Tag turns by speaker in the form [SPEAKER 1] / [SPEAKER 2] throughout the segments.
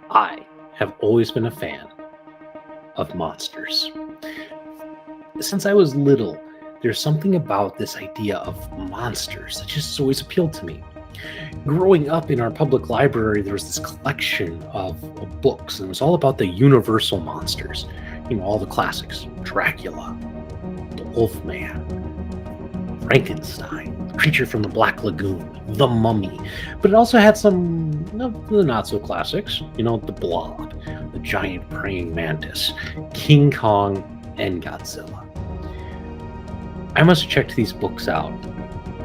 [SPEAKER 1] I have always been a fan of monsters. Since I was little, there's something about this idea of monsters that just always appealed to me. Growing up in our public library, there was this collection of books, and it was all about the universal monsters. All the classics: Dracula, the Wolfman, Frankenstein, the Creature from the Black Lagoon, the Mummy. But it also had some of the not so classics, the Blob, the giant praying mantis, King Kong, and Godzilla. I must have checked these books out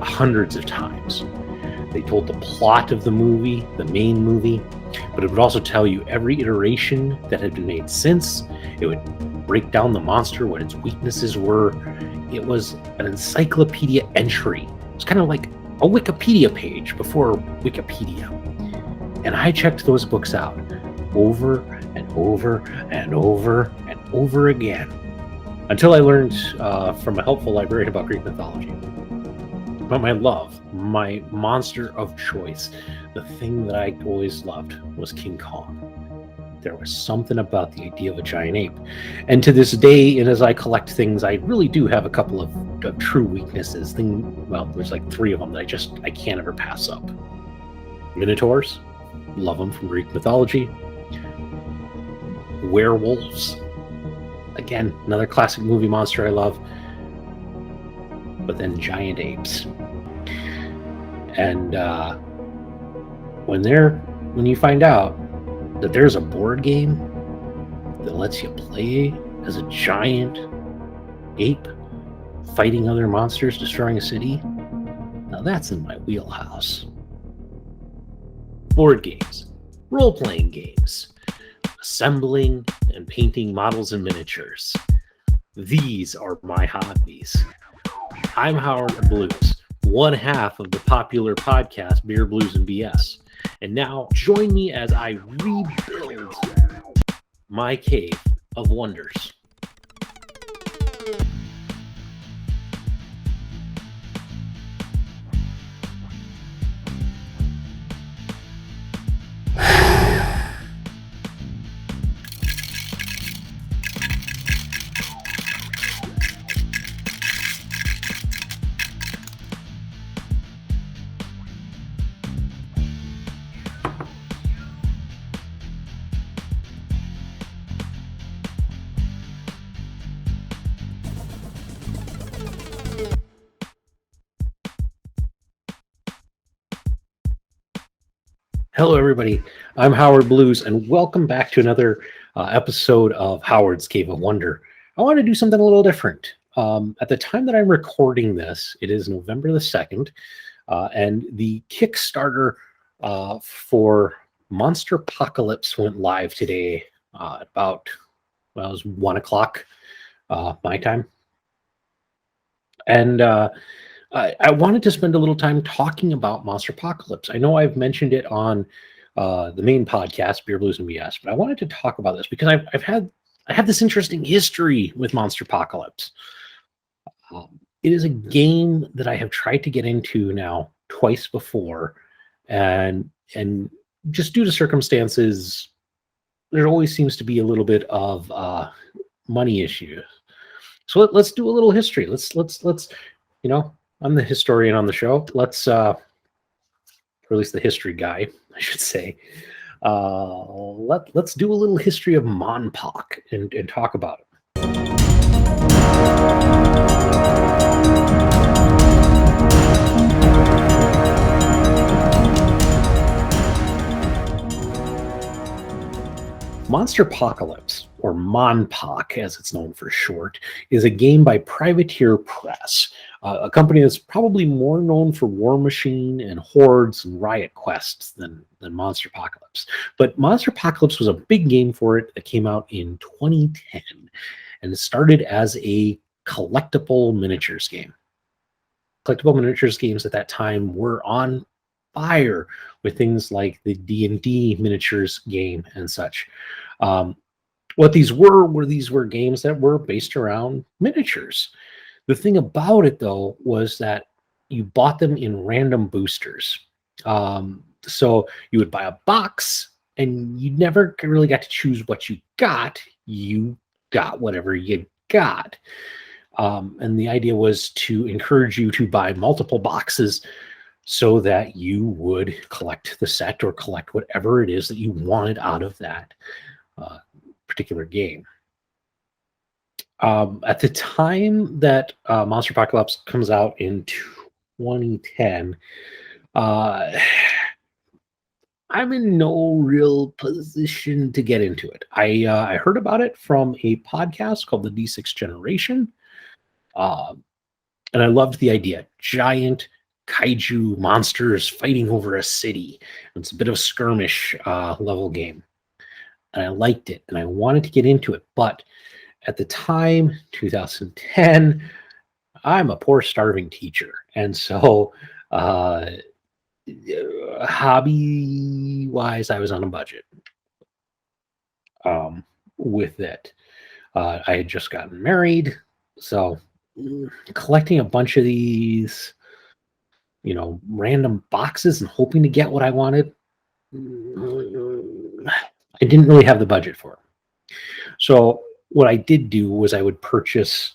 [SPEAKER 1] hundreds of times. They told the plot of the movie, the main movie, but it would also tell you every iteration that had been made since. It would break down the monster, what its weaknesses were. It was an encyclopedia entry. It was kind of like a Wikipedia page before Wikipedia. And I checked those books out over and over and over and over again until I learned from a helpful librarian about Greek mythology. But my love, my monster of choice, the thing that I always loved was King Kong. There was something about the idea of a giant ape. And to this day, and as I collect things, I really do have a couple of true weaknesses. There's like 3 of them that I can't ever pass up. Minotaurs, love them from Greek mythology. Werewolves, again, another classic movie monster I love. But then giant apes. And when you find out that there's a board game that lets you play as a giant ape fighting other monsters, destroying a city, now that's in my wheelhouse. Board games, role-playing games, assembling and painting models and miniatures. These are my hobbies. I'm Howard Blues, one half of the popular podcast Beer, Blues, and BS. And now join me as I rebuild my cave of wonders. Hello, everybody. I'm Howard Blues, and welcome back to another episode of Howard's Cave of Wonder. I want to do something a little different. At the time that I'm recording this, it is November the 2nd, and the Kickstarter for Monsterpocalypse went live today at about, it was 1 o'clock my time. And I wanted to spend a little time talking about Monsterpocalypse. I know I've mentioned it on the main podcast, Beer, Blues, and BS, but I wanted to talk about this because I have this interesting history with Monsterpocalypse. It is a game that I have tried to get into now twice before, and just due to circumstances, there always seems to be a little bit of money issues. So let's do a little history. Let's I'm the historian on the show. Let's, or at least the history guy, I should say. Let's do a little history of MonPoc and talk about it. Monsterpocalypse, or MonPoc as it's known for short, is a game by Privateer Press, a company that's probably more known for War Machine and Hordes and Riot Quests than Monsterpocalypse. But Monsterpocalypse was a big game for it that came out in 2010, and it started as a collectible miniatures game. Collectible miniatures games at that time were on fire with things like the D&D miniatures game and such. What these were games that were based around miniatures. The thing about it, though, was that you bought them in random boosters. So you would buy a box, and you never really got to choose what you got. You got whatever you got. And the idea was to encourage you to buy multiple boxes so that you would collect the set or collect whatever it is that you wanted out of that particular game. At the time that Monsterpocalypse comes out in 2010, I'm in no real position to get into it. I heard about it from a podcast called the D6 Generation, and I loved the idea. Giant kaiju monsters fighting over a city. It's a bit of a skirmish level game. And I liked it, and I wanted to get into it. But at the time, 2010, I'm a poor, starving teacher. And so hobby-wise, I was on a budget with it. I had just gotten married, so collecting a bunch of these, random boxes and hoping to get what I wanted, I didn't really have the budget for it. So what I did do was I would purchase.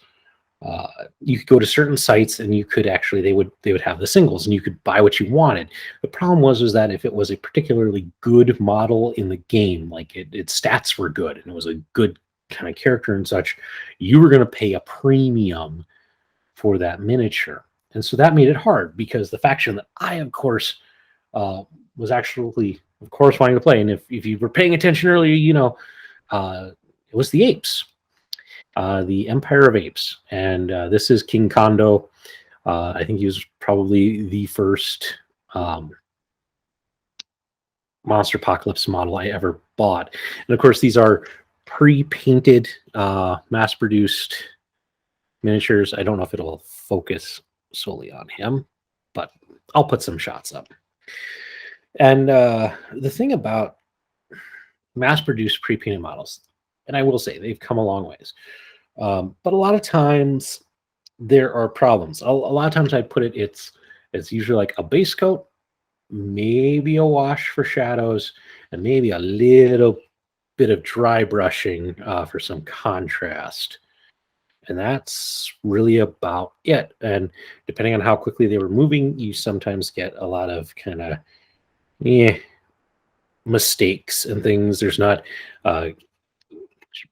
[SPEAKER 1] You could go to certain sites and you could actually they would have the singles and you could buy what you wanted. The problem was that if it was a particularly good model in the game, like its stats were good and it was a good kind of character and such, you were going to pay a premium for that miniature. And so that made it hard because the faction that I, of course, was actually, of course, wanting to play. And if you were paying attention earlier, it was the Apes. The Empire of Apes, and this is King Kondo. I think he was probably the first Monsterpocalypse model I ever bought. And of course, these are pre-painted, mass-produced miniatures. I don't know if it'll focus solely on him, but I'll put some shots up. And the thing about mass-produced pre-painted models, and I will say they've come a long ways. But a lot of times there are problems. A lot of times I put it, it's usually like a base coat, maybe a wash for shadows, and maybe a little bit of dry brushing for some contrast. And that's really about it. And depending on how quickly they were moving, you sometimes get a lot of kind of mistakes and things. There's not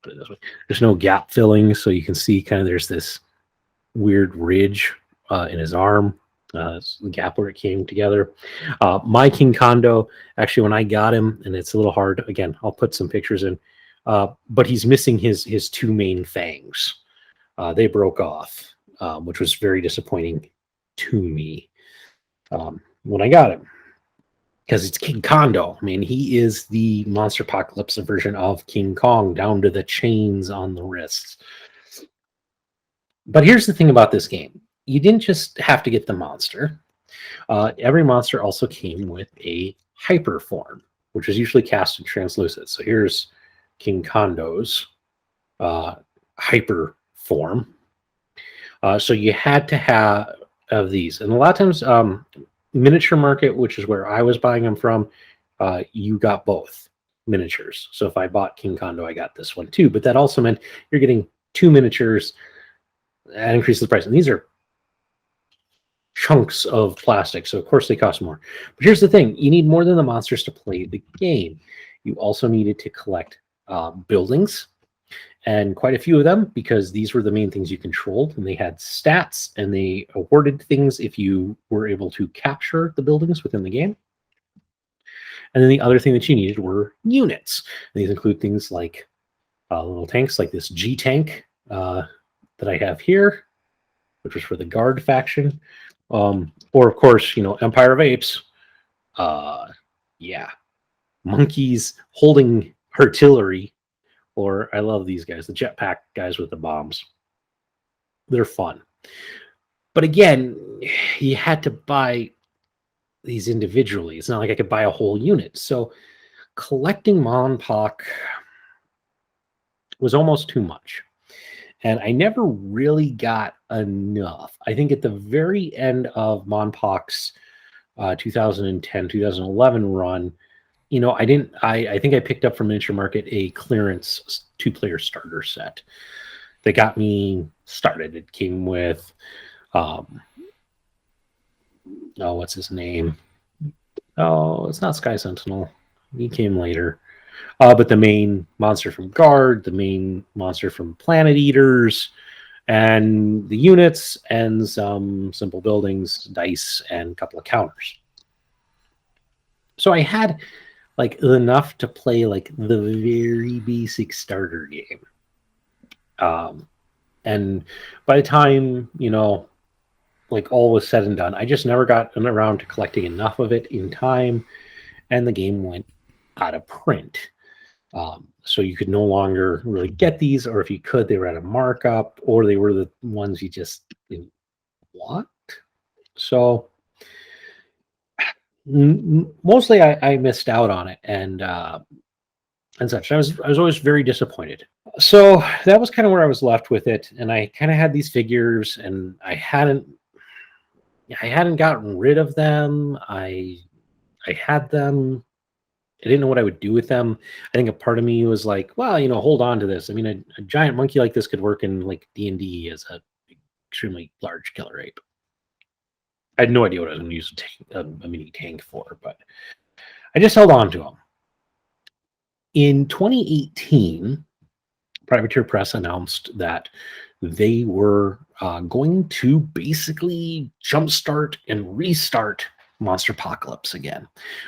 [SPEAKER 1] put it this way. There's no gap filling, so you can see kind of there's this weird ridge in his arm. It's the gap where it came together. My King Kondo, actually, when I got him, and it's a little hard. Again, I'll put some pictures in, but he's missing his two main fangs. They broke off, which was very disappointing to me when I got him. Because it's King Kondo. I mean, he is the Monsterpocalypse version of King Kong, down to the chains on the wrists. But here's the thing about this game. You didn't just have to get the monster. Every monster also came with a hyper form, which is usually cast and translucent. So here's King Kondo's hyper form. So you had to have these. And a lot of times, Miniature Market, which is where I was buying them from, you got both miniatures. So if I bought King Kondo, I got this one too. But that also meant you're getting two miniatures. That increases the price. And these are chunks of plastic, so of course they cost more. But here's the thing. You need more than the monsters to play the game. You also needed to collect buildings, and quite a few of them, because these were the main things you controlled, and they had stats, and they awarded things if you were able to capture the buildings within the game. And then the other thing that you needed were units. And these include things like little tanks, like this G tank that I have here, which was for the guard faction. Or of course, Empire of Apes. Yeah, monkeys holding artillery. Or I love these guys, the jetpack guys with the bombs. They're fun. But again, you had to buy these individually. It's not like I could buy a whole unit. So collecting MonPoc was almost too much. And I never really got enough. I think at the very end of MonPoc's 2010, 2011 run, I didn't. I think I picked up from Miniature Market a clearance 2-player starter set that got me started. It came with, oh, what's his name? Oh, it's not Sky Sentinel. He came later. But the main monster from Guard, the main monster from Planet Eaters, and the units, and some simple buildings, dice, and a couple of counters. So I had like enough to play like the very basic starter game. And by the time, like all was said and done, I just never got around to collecting enough of it in time, and the game went out of print. So you could no longer really get these, or if you could, they were at a markup, or they were the ones you just didn't want. So mostly I missed out on it, and such. I was always very disappointed. So that was kind of where I was left with it, and I kind of had these figures, and I hadn't gotten rid of them. I had them. I didn't know what I would do with them. I think a part of me was like, well, hold on to this. I mean, a giant monkey like this could work in like D&D as a extremely large killer ape. I had no idea what I was going to use a mini tank for, but I just held on to them. In 2018, Privateer Press announced that they were going to basically jumpstart and restart Monsterpocalypse again.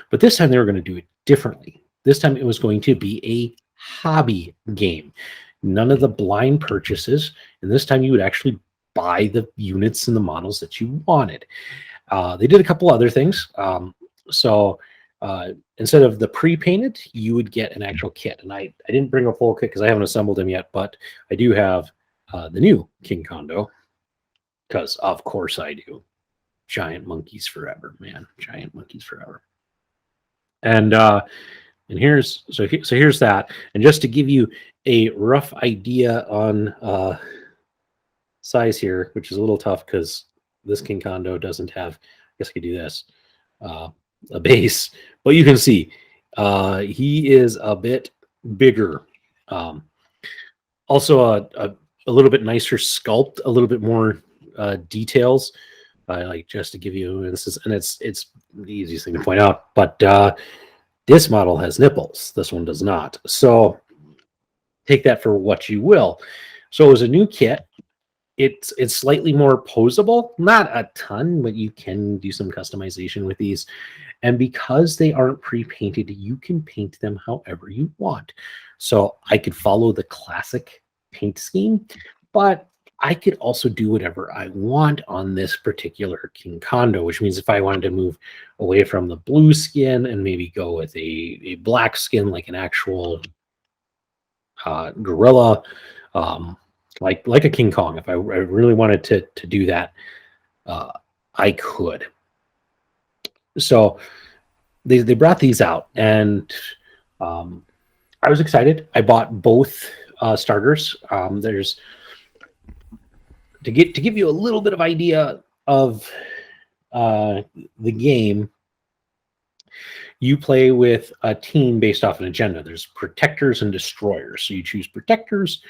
[SPEAKER 1] But this time they were going to do it differently. This time it was going to be a hobby game. None of the blind purchases. And this time you would actually buy the units and the models that you wanted. They did a couple other things. So instead of the pre-painted, you would get an actual kit. And I didn't bring a full kit because I haven't assembled them yet, but I do have the new King Kondo, because of course I do. Giant monkeys forever, man. Giant monkeys forever. And here's here's that. And just to give you a rough idea on size here, which is a little tough because this King Kondo doesn't have, I guess I could do this, a base, but you can see he is a bit bigger. Also a little bit nicer sculpt, a little bit more details. Like just to give you, it's the easiest thing to point out, but this model has nipples. This one does not. So take that for what you will. So it was a new kit. It's slightly more posable, not a ton, but you can do some customization with these. And because they aren't pre-painted, you can paint them however you want. So I could follow the classic paint scheme, but I could also do whatever I want on this particular King Kondo, which means if I wanted to move away from the blue skin and maybe go with a black skin, like an actual gorilla, like a King Kong, if I really wanted to do that, I could. So they brought these out, and I was excited. I bought both starters. There's to give you a little bit of idea of the game. You play with a team based off an agenda. There's protectors and destroyers. So you choose protectors.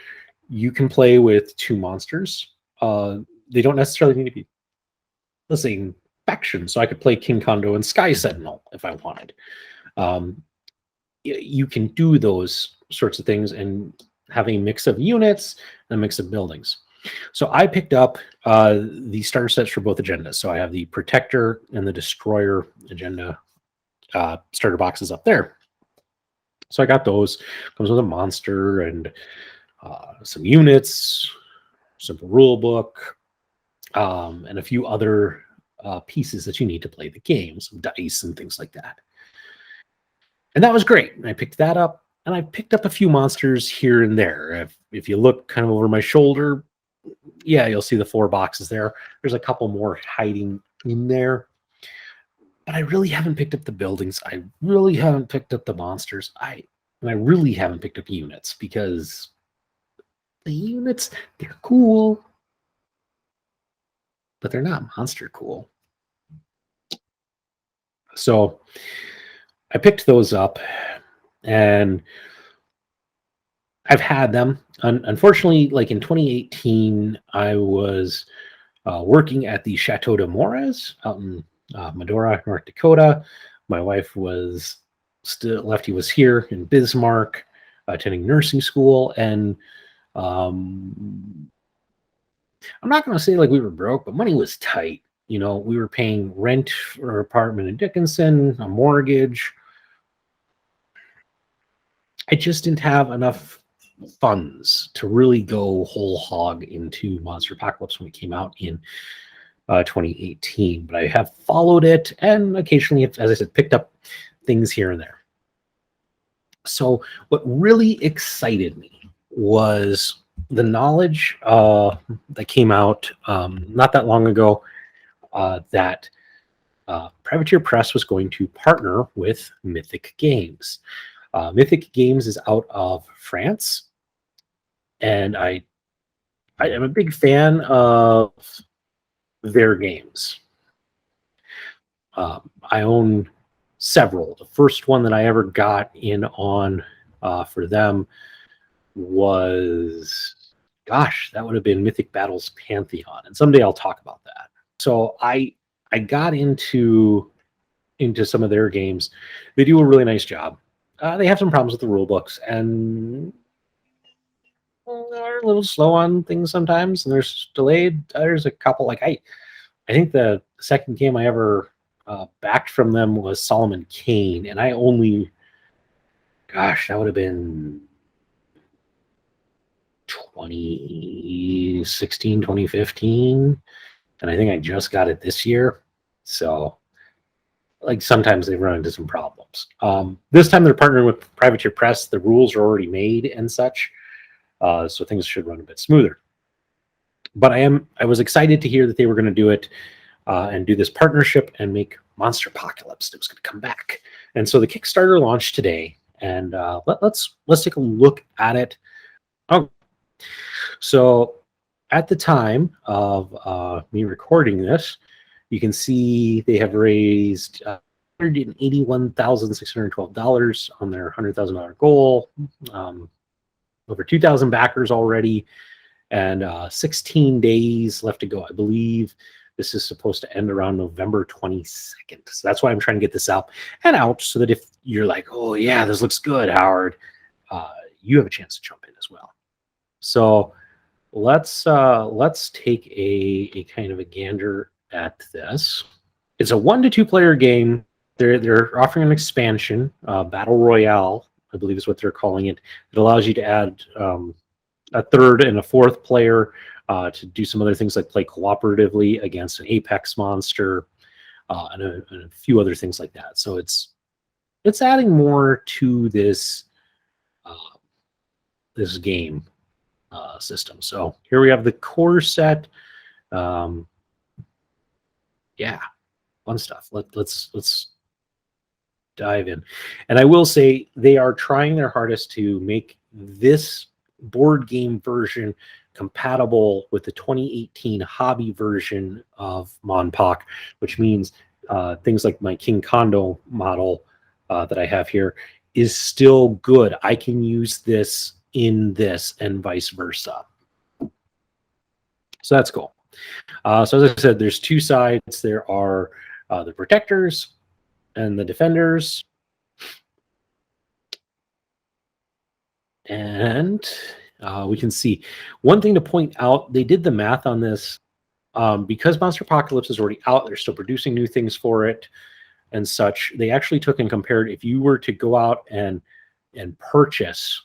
[SPEAKER 1] You can play with 2 monsters. They don't necessarily need to be the same faction. So I could play King Kondo and Sky Sentinel if I wanted. You can do those sorts of things and have a mix of units and a mix of buildings. So I picked up the starter sets for both agendas. So I have the Protector and the Destroyer agenda starter boxes up there. So I got those. Comes with a monster and some units, simple rule book, and a few other pieces that you need to play the game, some dice and things like that. And that was great. And I picked that up, and I picked up a few monsters here and there. If you look kind of over my shoulder, yeah, you'll see the 4 boxes there. There's a couple more hiding in there. But I really haven't picked up the buildings. I really haven't picked up the monsters. And I really haven't picked up units, because the units, they're cool, but they're not monster cool. So I picked those up, and I've had them. Unfortunately, like in 2018, I was working at the Chateau de Mores out in Medora, North Dakota. My wife was still Lefty was here in Bismarck, attending nursing school, and um, I'm not going to say like we were broke, but money was tight. You know, we were paying rent for an apartment in Dickinson, a mortgage. I just didn't have enough funds to really go whole hog into Monsterpocalypse when it came out in 2018. But I have followed it and occasionally, as I said, picked up things here and there. So what really excited me was the knowledge that came out not that long ago that Privateer Press was going to partner with Mythic Games. Mythic Games is out of France, and I am a big fan of their games. I own several. The first one that I ever got in on for them was, gosh, that would have been Mythic Battles Pantheon, and someday I'll talk about that. So I got into some of their games. They do a really nice job. They have some problems with the rule books, and they're a little slow on things sometimes, and there's delayed. There's a couple, like I think the second game I ever backed from them was Solomon Kane, and I only, gosh, that would have been 2016, 2015, and I think I just got it this year. So like sometimes they run into some problems. This time they're partnering with Privateer Press. The rules are already made and such, so things should run a bit smoother. But I was excited to hear that they were going to do it and do this partnership and make Monsterpocalypse. It was going to come back, and so the Kickstarter launched today. And let's take a look at it. Oh, so at the time of me recording this, you can see they have raised $181,612 on their $100,000 goal. Over 2,000 backers already, and 16 days left to go. I believe this is supposed to end around November 22nd. So that's why I'm trying to get this out so that if you're like, oh yeah, this looks good, Howard, you have a chance to jump in as well. So let's take a kind of a gander at this. It's a 1 to 2 player game. They're offering an expansion, Battle Royale, I believe is what they're calling it. It allows you to add a third and a fourth player to do some other things like play cooperatively against an Apex monster and a few other things like that. So it's adding more to this this game system. So here we have the core set. Yeah, fun stuff. Let's dive in. And I will say they are trying their hardest to make this board game version compatible with the 2018 hobby version of MonPoc, which means things like my King Kondo model that I have here is still good. I can use this in this and vice versa. So that's cool. So as I said, there's two sides. There are the protectors and the defenders. And we can see one thing to point out. They did the math on this because Monsterpocalypse is already out. They're still producing new things for it and such. They actually took and compared, if you were to go out and purchase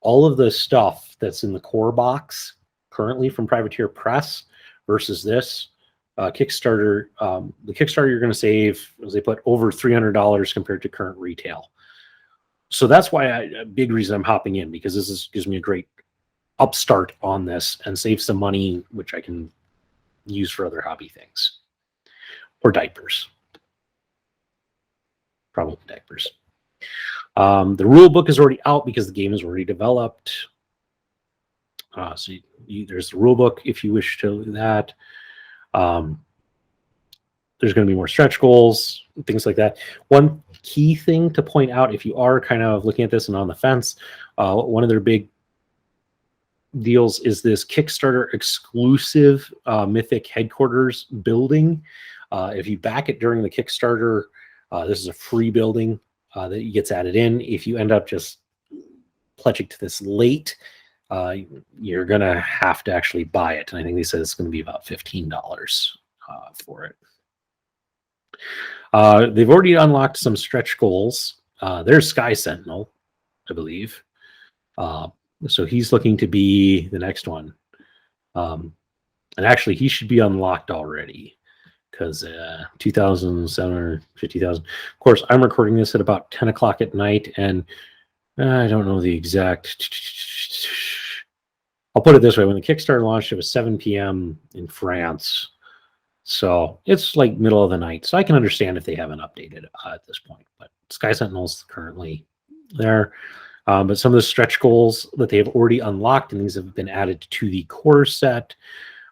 [SPEAKER 1] all of the stuff that's in the core box currently from Privateer Press versus this Kickstarter, the Kickstarter you're going to save, as they put, over $300 compared to current retail. So that's why a big reason I'm hopping in, because this gives me a great upstart on this and save some money, which I can use for other hobby things or diapers. Probably diapers. The rule book is already out because the game is already developed. So there's the rule book if you wish to do that. there's going to be more stretch goals, things like that. One key thing to point out, if you are kind of looking at this and on the fence, one of their big deals is this Kickstarter exclusive Mythic headquarters building. If you back it during the Kickstarter, this is a free building that gets added in. If you end up just pledging to this late, you're going to have to actually buy it. And I think they said it's going to be about $15 for it. They've already unlocked some stretch goals. There's Sky Sentinel, I believe. So he's looking to be the next one. And actually, he should be unlocked already because 2,750,000. Of course, I'm recording this at about 10 o'clock at night, and I don't know the exact. I'll put it this way. When the Kickstarter launched, it was 7 p.m. in France. So it's like middle of the night. So I can understand if they haven't updated at this point. But Sky Sentinel's currently there. But some of the stretch goals that they have already unlocked, and these have been added to the core set.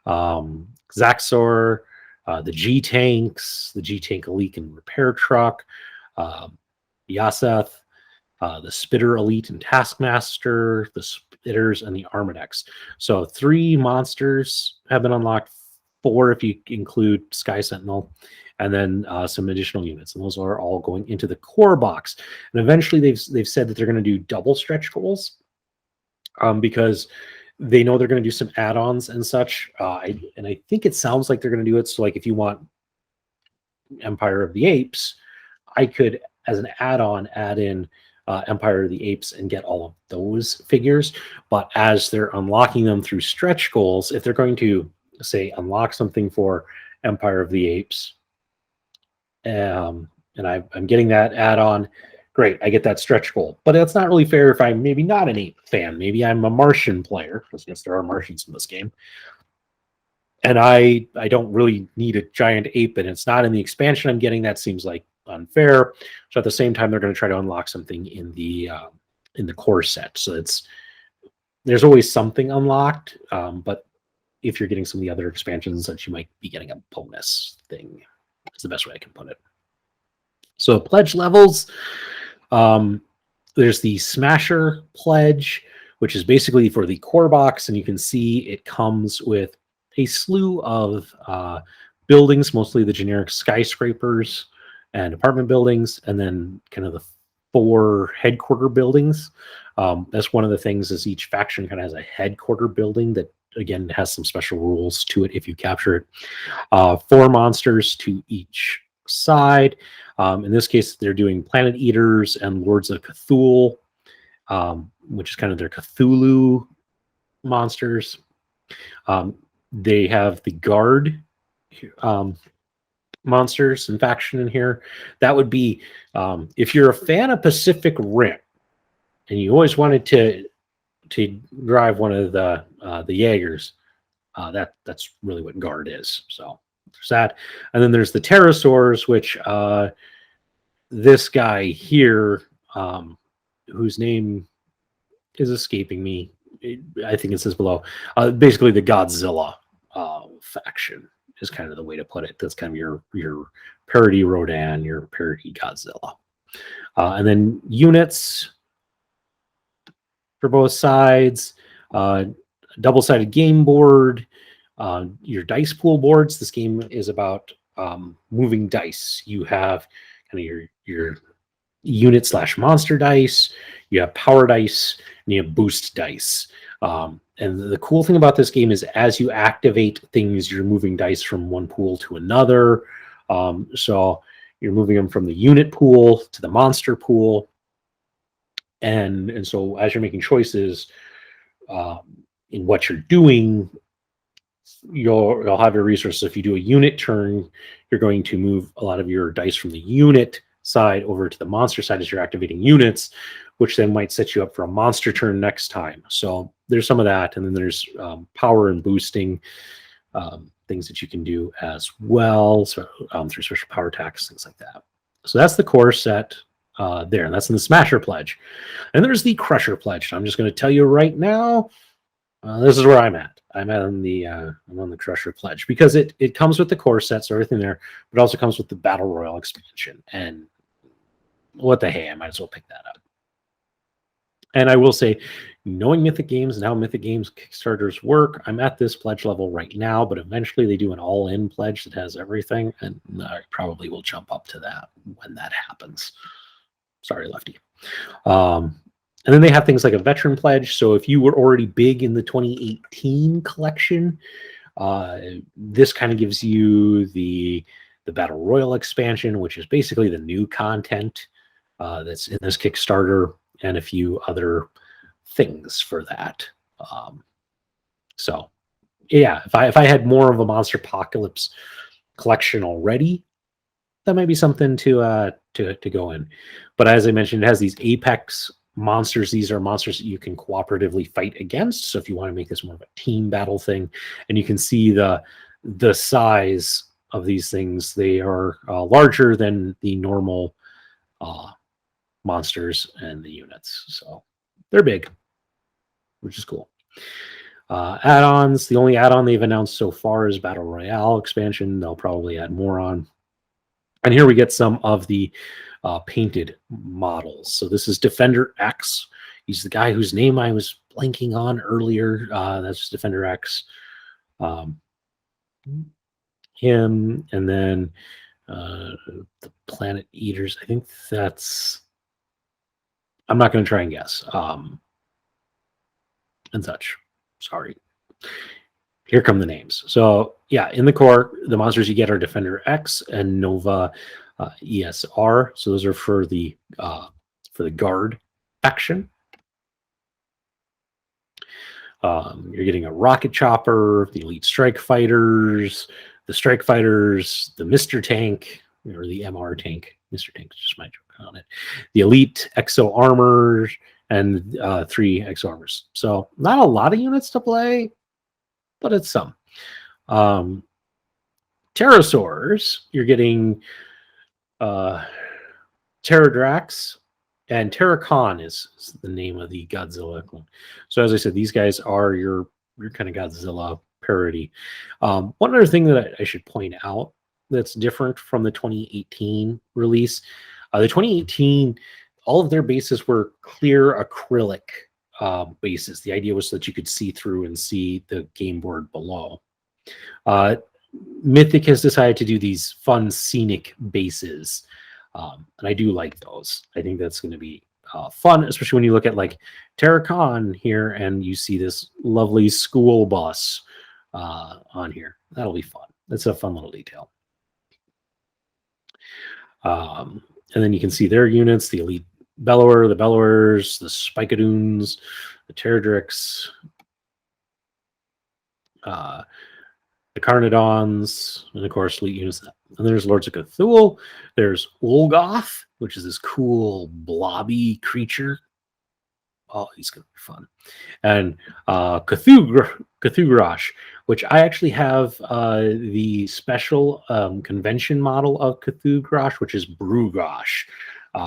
[SPEAKER 1] Zaxor, the G-Tanks, the G-Tank Elite and Repair Truck, Yaseth, the Spitter Elite and Taskmaster, the Spitters, and the Armadex. So 3 monsters have been unlocked, 4 if you include Sky Sentinel, and then some additional units, and those are all going into the core box. And eventually, they've said that they're going to do double stretch goals because they know they're going to do some add-ons and such. And I think it sounds like they're going to do it. So, like, if you want Empire of the Apes, I could, as an add-on, add in Empire of the Apes and get all of those figures. But as they're unlocking them through stretch goals, if they're going to say unlock something for Empire of the Apes, and I'm getting that add-on, great, I get that stretch goal. But that's not really fair if I'm maybe not an ape fan. Maybe I'm a Martian player, because yes, there are Martians in this game. And I don't really need a giant ape, and it's not in the expansion I'm getting. That seems like unfair. So at the same time, they're going to try to unlock something in the core set. So there's always something unlocked, but if you're getting some of the other expansions, that you might be getting a bonus thing. That's the best way I can put it. So pledge levels, there's the Smasher pledge, which is basically for the core box, and you can see it comes with a slew of buildings, mostly the generic skyscrapers and apartment buildings, and then kind of the 4 headquarter buildings. That's one of the things, is each faction kind of has a headquarter building that, again, has some special rules to it if you capture it. 4 monsters to each side. In this case, they're doing Planet Eaters and Lords of Cthulhu, which is kind of their Cthulhu monsters. They have the Guard monsters and faction in here. That would be, if you're a fan of Pacific Rim and you always wanted to drive one of the Jaegers, that's really what Guard is. So there's that. And then there's the pterosaurs, which this guy here, whose name is escaping me, I think it says below, basically the Godzilla faction is kind of the way to put it. That's kind of your parody Rodan, your parody Godzilla. And then units for both sides, double-sided game board, your dice pool boards. This game is about moving dice. You have kind of your unit / monster dice, you have power dice, and you have boost dice. And the cool thing about this game is, as you activate things, you're moving dice from one pool to another. So you're moving them from the unit pool to the monster pool. And so as you're making choices in what you're doing, you'll have your resources. If you do a unit turn, you're going to move a lot of your dice from the unit side over to the monster side as you're activating units, which then might set you up for a monster turn next time. So there's some of that. And then there's power and boosting things that you can do as well. So through special power attacks, things like that. So that's the core set there. And that's in the Smasher pledge. And there's the Crusher pledge. I'm just going to tell you right now, this is where I'm at. I'm on the Crusher pledge because it comes with the core sets, everything there, but also comes with the Battle Royale expansion. And what the hey, I might as well pick that up. And I will say, knowing Mythic Games and how Mythic Games Kickstarters work, I'm at this pledge level right now, but eventually they do an all-in pledge that has everything, and I probably will jump up to that when that happens. Sorry, Lefty. And then they have things like a veteran pledge. So if you were already big in the 2018 collection, this kind of gives you the Battle Royale expansion, which is basically the new content that's in this Kickstarter, and a few other things for that. So yeah, if I had more of a Monsterpocalypse collection already, that might be something to go in. But as I mentioned, it has these apex monsters. These are monsters that you can cooperatively fight against. So if you want to make this more of a team battle thing, and you can see the size of these things, they are larger than the normal monsters and the units. So they're big, which is cool. Add-ons, the only add-on they've announced so far is Battle Royale expansion. They'll probably add more on. And here we get some of the painted models. So this is Defender X. He's the guy whose name I was blanking on earlier. That's Defender X. Him, and then the Planet Eaters. I think that's... I'm not going to try and guess. And such. Sorry. Here come the names. So yeah, in the core, the monsters you get are Defender X and Nova ESR. So those are for the guard faction. You're getting a rocket chopper, the elite strike fighters, the strike fighters, the Mr. Tank, or the MR tank. Mr. Tank is just my joke on it. The elite exo armor and 3 exo armors. So not a lot of units to play, but it's some. Pterosaurs, you're getting Pterodrax, and Terracon is the name of the Godzilla clone. So as I said, these guys are your kind of Godzilla parody. One other thing that I should point out that's different from the 2018 release, the 2018, all of their bases were clear acrylic bases. The idea was that you could see through and see the game board below. Mythic has decided to do these fun scenic bases, and I do like those. I think that's going to be fun, especially when you look at like Terracon here and you see this lovely school bus on here. That'll be fun. That's a fun little detail. And then you can see their units, the Elite Bellower, the Bellowers, the Spikadoons, the Pterodrix, the Carnodons, and of course, elite units. And there's Lords of Cthulhu. There's Ulgoth, which is this cool blobby creature. Oh, he's going to be fun. And Cthulhu, which I actually have the special convention model of Cthulhu, which is Brugosh,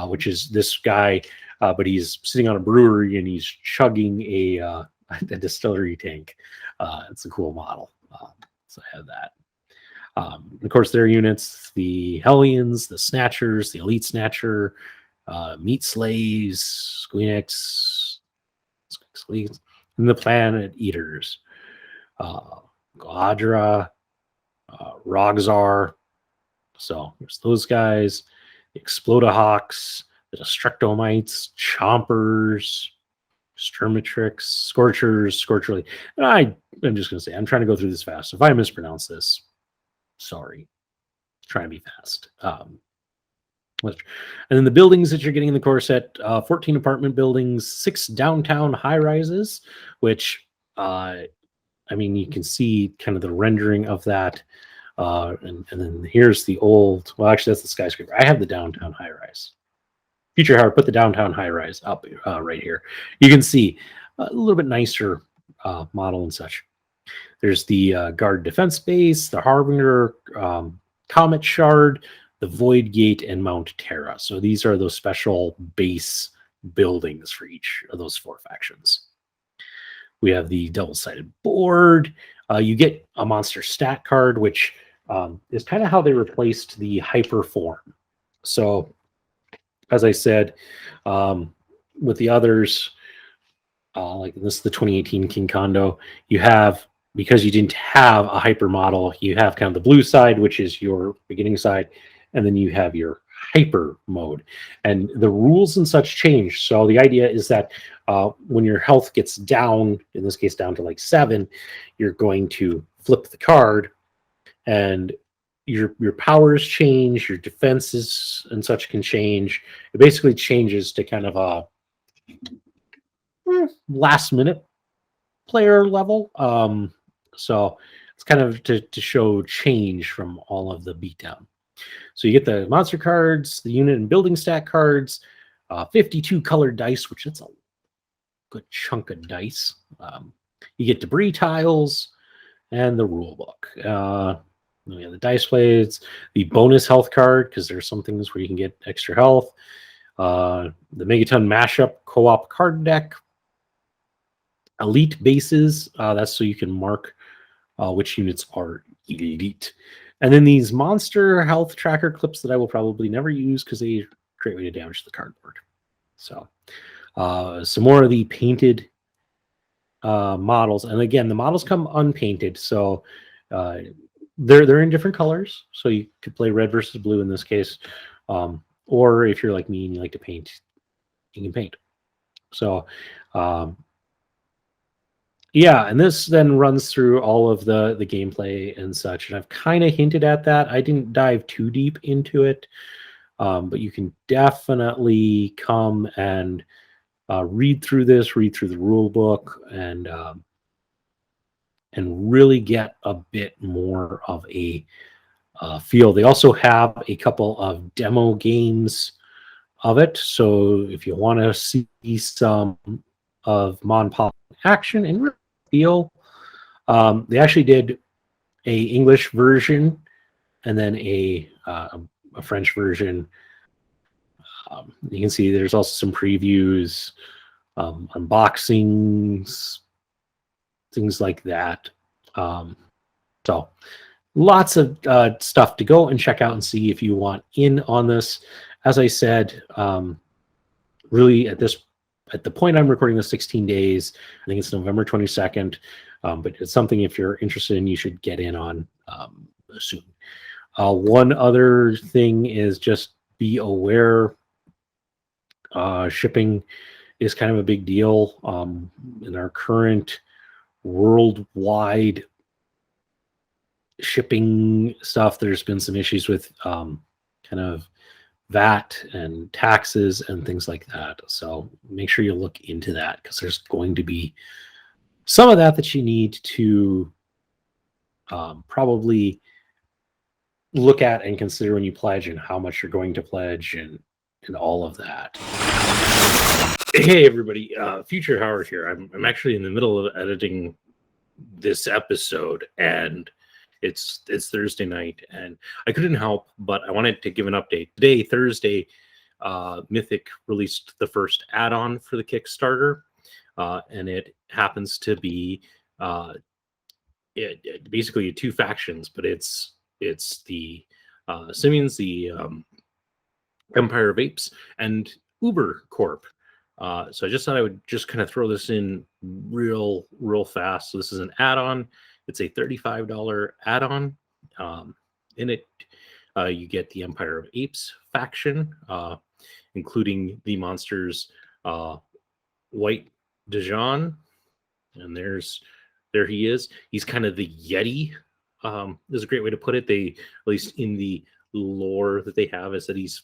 [SPEAKER 1] which is this guy, but he's sitting on a brewery and he's chugging a distillery tank. It's a cool model. So I have that. Of course, their units, the Hellions, the Snatchers, the Elite Snatcher, Meat Slaves, Squeenix, and the Planet Eaters. Godra, Rogzar. So there's those guys, the Explodahawks, the Destructomites, Chompers, Sturmitrix, Scorchers, Scorcherly. And I'm just going to say, I'm trying to go through this fast. If I mispronounce this, sorry. Trying to be fast. And then the buildings that you're getting in the core set, 14 apartment buildings, 6 downtown high-rises, which, I mean, you can see kind of the rendering of that. And then here's the old, well, actually, that's the skyscraper. I have the downtown high-rise. Future Howard, put the downtown high-rise up right here. You can see a little bit nicer model and such. There's the Guard Defense Base, the Harbinger, Comet Shard, the Void Gate, and Mount Terra. So these are those special base buildings for each of those 4 factions. We have the double-sided board. You get a monster stat card, which is kind of how they replaced the hyper form. So, as I said, with the others, like this is the 2018 King Kondo, you have, because you didn't have a hyper model, you have kind of the blue side, which is your beginning side, and then you have your hyper mode. And the rules and such change. So the idea is that when your health gets down, in this case down to like 7, you're going to flip the card, and your powers change, your defenses and such can change. It basically changes to kind of a last minute player level. So it's kind of to show change from all of the beatdown. So you get the monster cards, the unit and building stat cards, 52 colored dice, which is a good chunk of dice. You get debris tiles and the rule book. We have the dice plates, the bonus health card, because there's some things where you can get extra health. The Megaton mashup co-op card deck. Elite bases, that's so you can mark which units are elite. And then these monster health tracker clips that I will probably never use because they great way to damage the cardboard. So some more of the painted models. And again, the models come unpainted, so they're in different colors. So you could play red versus blue in this case. Or if you're like me and you like to paint, you can paint. So yeah, and this then runs through all of the gameplay and such. And I've kind of hinted at that. I didn't dive too deep into it, but you can definitely come and read through this, read through the rule book, and really get a bit more of a feel. They also have a couple of demo games of it. So if you want to see some of MonPoc action and real feel, they actually did a English version and then a French version. You can see there's also some previews, unboxings, things like that. So lots of stuff to go and check out and see if you want in on this. As I said, really at the point I'm recording this, 16 days. I think it's November 22nd, but it's something if you're interested in, you should get in on soon. One other thing is just be aware. Shipping is kind of a big deal in our current worldwide shipping stuff. There's been some issues with kind of VAT and taxes and things like that. So make sure you look into that, because there's going to be some of that you need to probably look at and consider when you pledge, and how much you're going to pledge, and all of that. Hey everybody, Future Howard here. I'm actually in the middle of editing this episode, and it's Thursday night, and I couldn't help but I wanted to give an update. Today, Thursday, Mythic released the first add-on for the Kickstarter, and it happens to be basically 2 factions, but it's the Simians, the Empire of Apes, and Uber Corp. So I just thought I would just kind of throw this in real fast. So this is an add-on. It's a $35 add-on. In it, you get the Empire of Apes faction, including the monsters White Dijon, and there he is. He's kind of the Yeti. Is a great way to put it. They, at least in the lore that they have, is that he's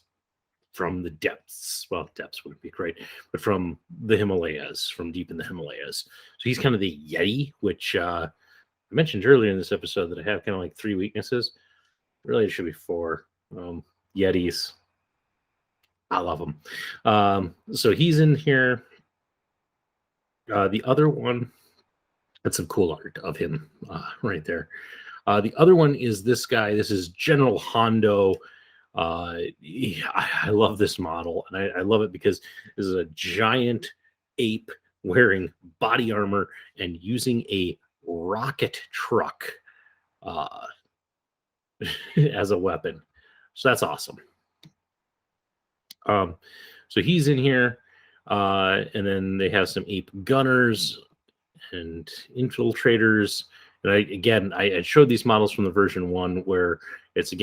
[SPEAKER 1] from the depths. Well, depths wouldn't be great, but from the Himalayas, from deep in the Himalayas. So he's kind of the Yeti, which I mentioned earlier in this episode that I have kind of like 3 weaknesses. Really, it should be 4. Yetis. I love them. So he's in here. The other one, that's some cool art of him right there. The other one is this guy. This is General Hondo. I love this model, and I love it because this is a giant ape wearing body armor and using a rocket truck as a weapon. So that's awesome. So he's in here, and then they have some ape gunners and infiltrators. And I showed these models from the version 1 where it's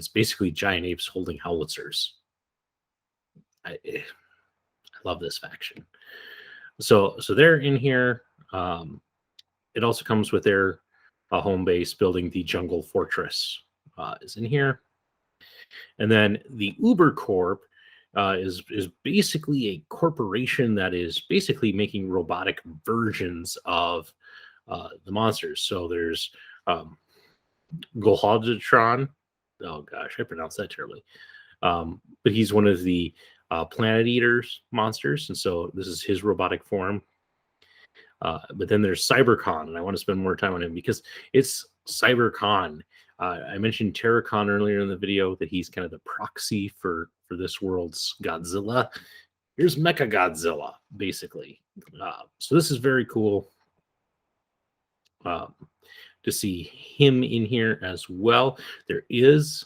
[SPEAKER 1] basically giant apes holding howitzers. I love this faction. So they're in here. It also comes with their home base building. The Jungle Fortress is in here. And then the Uber Corp is basically a corporation that is basically making robotic versions of the monsters. So there's Golhadratron. Oh gosh, I pronounced that terribly. But he's one of the Planet Eaters monsters, and so this is his robotic form. But then there's CyberCon, and I want to spend more time on him because it's CyberCon. I mentioned Terracon earlier in the video, that he's kind of the proxy for this world's Godzilla. Here's Mechagodzilla, basically. So this is very cool to see him in here as well. There is,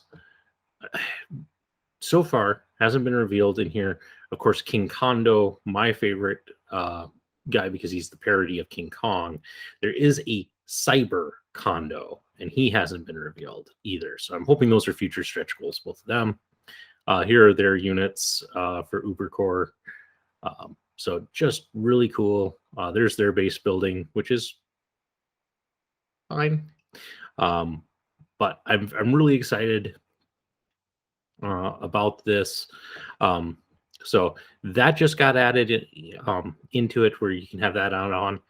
[SPEAKER 1] so far, hasn't been revealed in here, of course, King Kondo, my favorite guy because he's the parody of King Kong. There is a Cyber Kondo, and he hasn't been revealed either. So I'm hoping those are future stretch goals, both of them. Here are their units for Ubercore. So just really cool. There's their base building, which is fine. But I'm really excited about this. So that just got added into it, where you can have that on.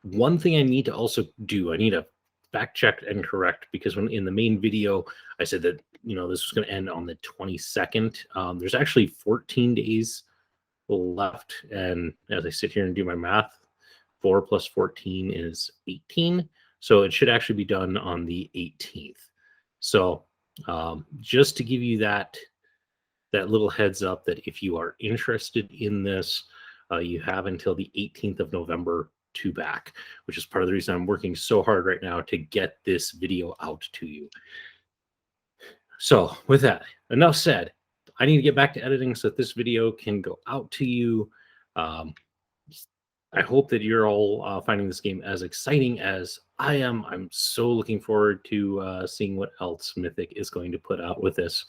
[SPEAKER 1] One thing I need to also do, I need to fact check and correct, because when in the main video I said that this was going to end on the 22nd. There's actually 14 days left, and as I sit here and do my math, 4 plus 14 is 18, so it should actually be done on the 18th. So just to give you that little heads up, that if you are interested in this, you have until the 18th of November to back, which is part of the reason I'm working so hard right now to get this video out to you. So with that, enough said. I need to get back to editing so that this video can go out to you. I hope that you're all finding this game as exciting as I am. I'm so looking forward to seeing what else Mythic is going to put out with this.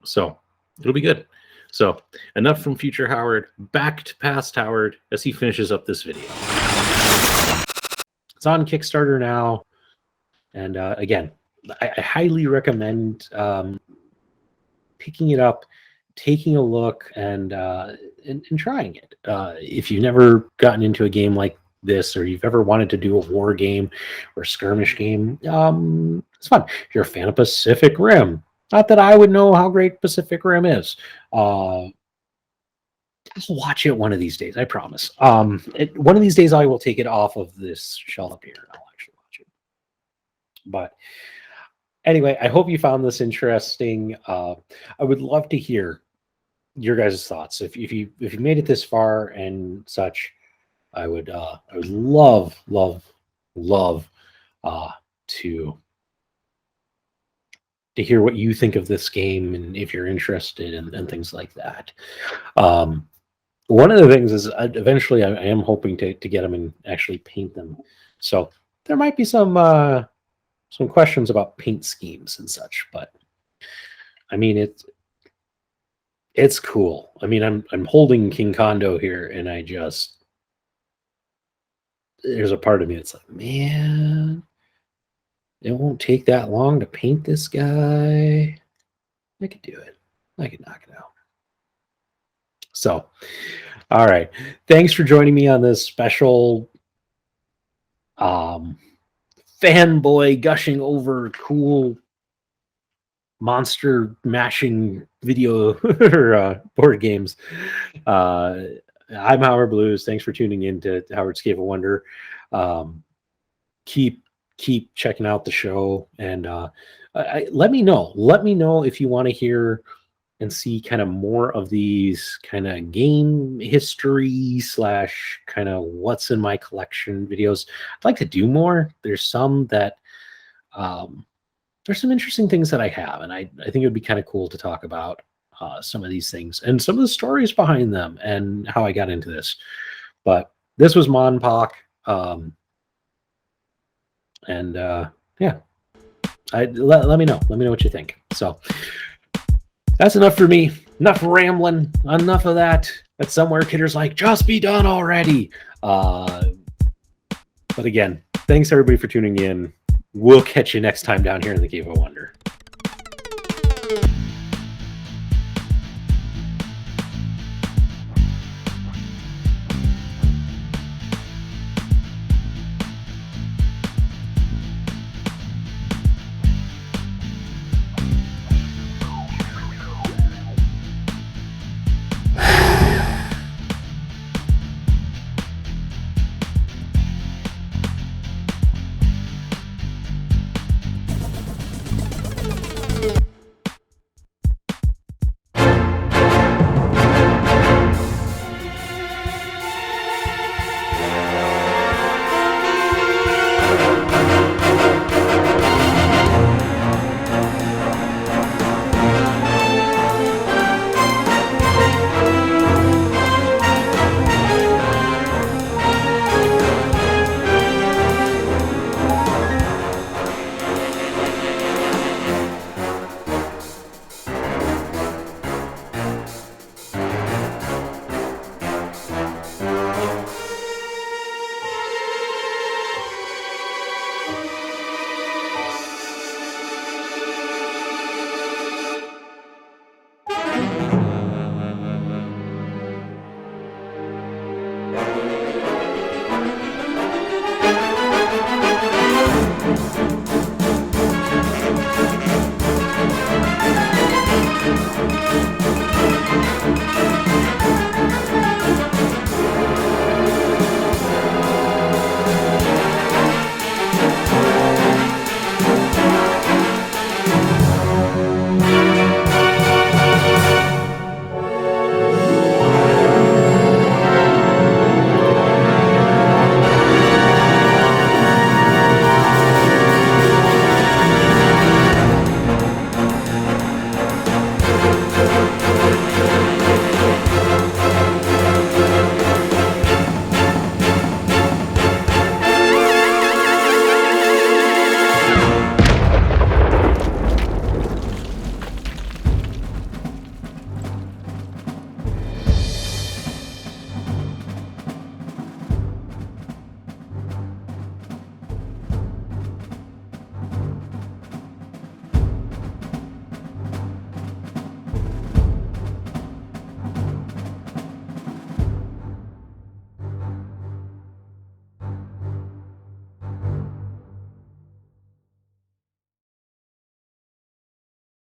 [SPEAKER 1] So it'll be good. So enough from future Howard, back to past Howard as he finishes up this video. It's on Kickstarter now. And again, I highly recommend picking it up, taking a look, and trying it. If you've never gotten into a game like this, or you've ever wanted to do a war game or a skirmish game, it's fun. If you're a fan of Pacific Rim, not that I would know how great Pacific Rim is. I'll watch it one of these days, I promise. One of these days I will take it off of this shelf up here and I'll actually watch it. But anyway, I hope you found this interesting. I would love to hear your guys' thoughts. If you made it this far and such, I would love to hear what you think of this game, and if you're interested and things like that. One of the things is eventually I am hoping to get them and actually paint them. So there might be some questions about paint schemes and such, but I mean it's cool. I mean, I'm holding King Kondo here, and there's a part of me that's like, man, it won't take that long to paint this guy. I could do it. I could knock it out. So, all right. Thanks for joining me on this special fanboy gushing over cool monster mashing video or board games. I'm Howard Blues. Thanks for tuning in to Howard's Cave of Wonder. Keep checking out the show, and let me know if you want to hear and see kind of more of these kind of game history slash kind of what's in my collection videos. I'd like to do more. There's some that there's some interesting things that I have, and I think it would be kind of cool to talk about some of these things and some of the stories behind them and how I got into this. But this was MonPoc, and yeah, let me know. Let me know what you think. So that's enough for me. Enough rambling. Enough of that. That somewhere Kidder's like, just be done already. But again, thanks everybody for tuning in. We'll catch you next time down here in the Cave of Wonder.